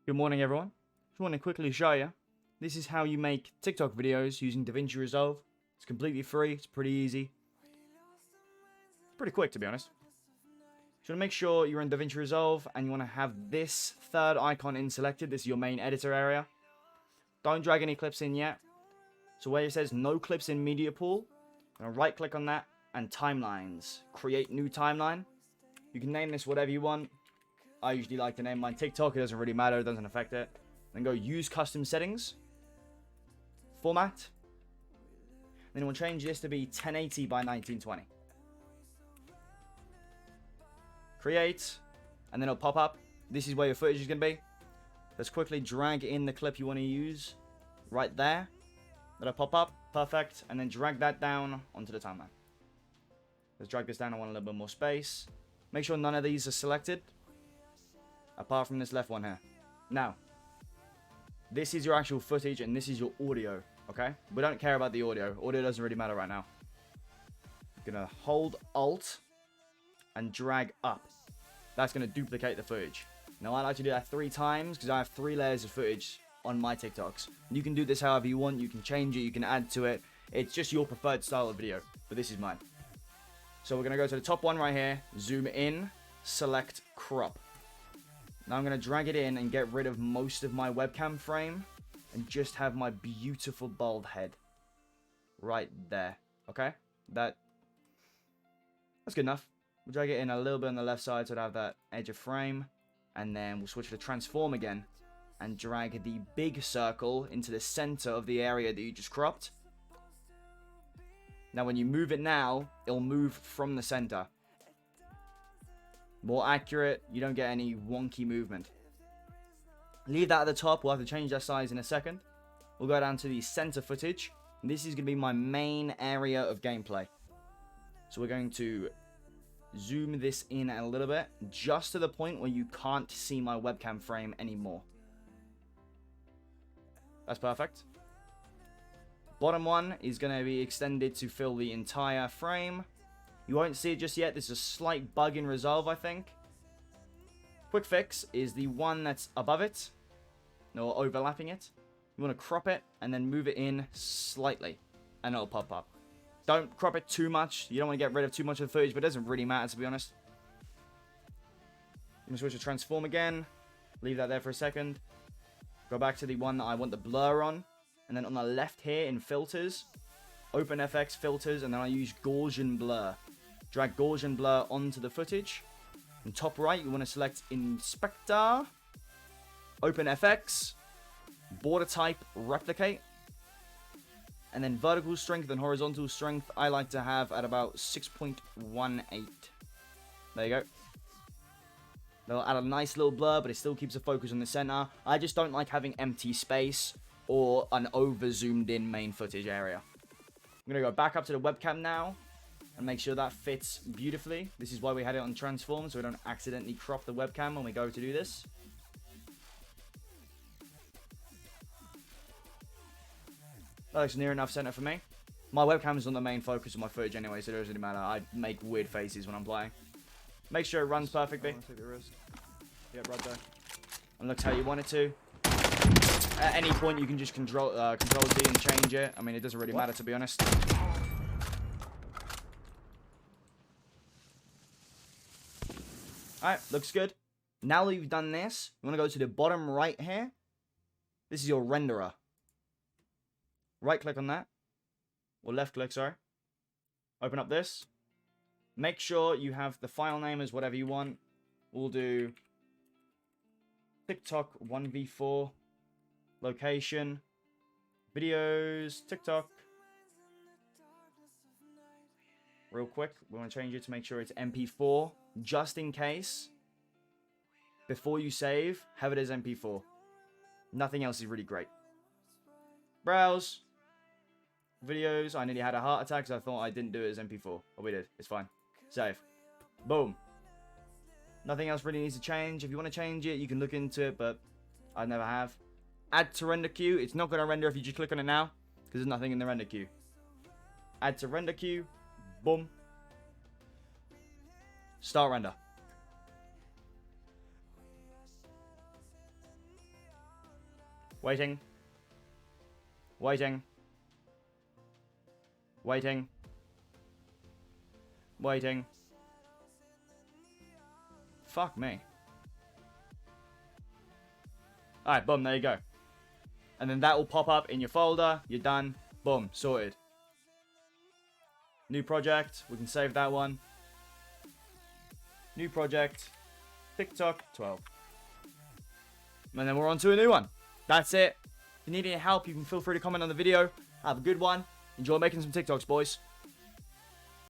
Good morning, everyone. Just want to quickly show you. This is how you make TikTok videos using Davinci Resolve. It's completely free. It's pretty easy. Pretty quick, to be honest. So you want to make sure you're in Davinci Resolve and you want to have this third icon in selected. This is your main editor area. Don't drag any clips in yet. So where it says no clips in media pool, I'm going to right click on that and timelines. Create new timeline. You can name this whatever you want. I usually like to name mine TikTok. It doesn't really matter. It doesn't affect it. Then go use custom settings. Format. Then we'll change this to be 1080 by 1920. Create. And then it'll pop up. This is where your footage is going to be. Let's quickly drag in the clip you want to use. Right there. That'll pop up. Perfect. And then drag that down onto the timeline. Let's drag this down. I want a little bit more space. Make sure none of these are selected. Apart from this left one here. Now, this is your actual footage and this is your audio, okay? We don't care about the audio. Audio doesn't really matter right now. You're going to hold Alt and drag up. That's going to duplicate the footage. Now, I like to do that 3 times because I have 3 layers of footage on my TikToks. You can do this however you want. You can change it. You can add to it. It's just your preferred style of video, but this is mine. So we're going to go to the top one right here. Zoom in. Select crop. Now I'm going to drag it in and get rid of most of my webcam frame and just have my beautiful bald head right there. Okay? That's good enough. We'll drag it in a little bit on the left side so I have that edge of frame. And then we'll switch to transform again and drag the big circle into the center of the area that you just cropped. Now when you move it now, it'll move from the center. More accurate, you don't get any wonky movement. Leave that at the top. We'll have to change that size in a second. We'll go down to the center footage. And this is going to be my main area of gameplay. So we're going to zoom this in a little bit, just to the point where you can't see my webcam frame anymore. That's perfect. Bottom one is going to be extended to fill the entire frame. You won't see it just yet. There's a slight bug in Resolve, I think. Quick fix is the one that's above it. Or overlapping it. You want to crop it and then move it in slightly. And it'll pop up. Don't crop it too much. You don't want to get rid of too much of the footage, but it doesn't really matter, to be honest. I'm going to switch to transform again. Leave that there for a second. Go back to the one that I want the blur on. And then on the left here in filters, open FX filters, and then I use Gaussian blur. Drag Gaussian blur onto the footage. And top right, you want to select Inspector, Open FX, Border Type, Replicate. And then vertical strength and horizontal strength, I like to have at about 6.18. There you go. They'll add a nice little blur, but it still keeps the focus on the center. I just don't like having empty space or an over-zoomed in main footage area. I'm going to go back up to the webcam now and make sure that fits beautifully. This is why we had it on transform, so we don't accidentally crop the webcam when we go to do this. That looks near enough center for me. My webcam is on the main focus of my footage anyway, so it doesn't really matter. I make weird faces when I'm playing. Make sure it runs perfectly. Take the risk. Yep, right there. And looks how you want it to. At any point, you can just control Z and change it. I mean, it doesn't really matter, to be honest. Alright, looks good. Now that you've done this, you want to go to the bottom right here. This is your renderer. Right click on that. Or left click, sorry. Open up this. Make sure you have the file name as whatever you want. We'll do TikTok 1v4. Location. Videos. TikTok. Real quick, we want to change it to make sure it's MP4. Just in case. Before you save, have it as MP4. Nothing else is really great. Browse. Videos. I nearly had a heart attack because I thought I didn't do it as MP4. Oh, we did. It's fine. Save. Boom. Nothing else really needs to change. If you want to change it, you can look into it, but I never have. Add to render queue. It's not going to render if you just click on it now because there's nothing in the render queue. Add to render queue. Boom. Start render. Waiting. Waiting. Waiting. Waiting. Fuck me. Alright, boom, there you go. And then that will pop up in your folder. You're done. Boom, sorted. New project. We can save that one. New project. TikTok 12. And then we're on to a new one. That's it. If you need any help, you can feel free to comment on the video. Have a good one. Enjoy making some TikToks, boys.